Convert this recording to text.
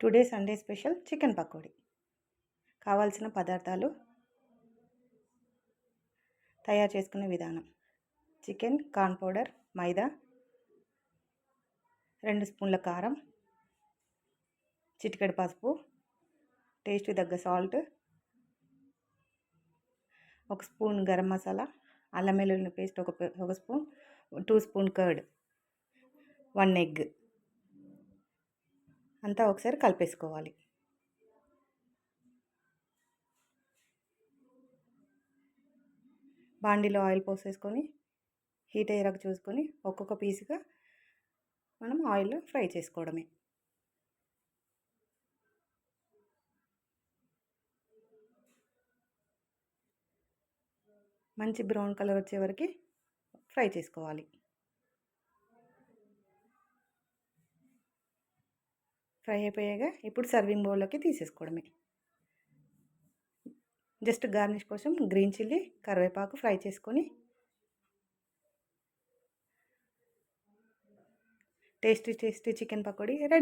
Today Sunday special chicken pakodi. కావాల్సిన పదార్థాలు, తయారు చేసుకునే విధానం: చికెన్, కార్న్ పౌడర్, మైదా, 2 స్పూన్ల కారం, చిటికెడు పసుపు, టేస్ట్కి తగ్గ సాల్ట్, 1 స్పూన్ గరం మసాలా, అల్లం వెల్లుల్లి పేస్ట్ ఒక స్పూన్, 2 స్పూన్ కర్డ్, 1 ఎగ్. అంతా ఒకసారి కలిపేసుకోవాలి. బాండీలో ఆయిల్ పోసేసుకొని హీట్ అయ్యేలాగా చూసుకొని ఒక్కొక్క పీస్గా మనం ఆయిల్లో ఫ్రై చేసుకోవడమే. మంచి బ్రౌన్ కలర్ వచ్చే వరకు ఫ్రై చేసుకోవాలి. ఫ్రై అయిపోయాక ఇప్పుడు సర్వింగ్ బౌల్లోకి తీసేసుకోవడమే. జస్ట్ గార్నిష్ కోసం గ్రీన్ చిల్లీ, కరివేపాకు ఫ్రై చేసుకొని టేస్టీ చికెన్ పకోడీ రెడీ.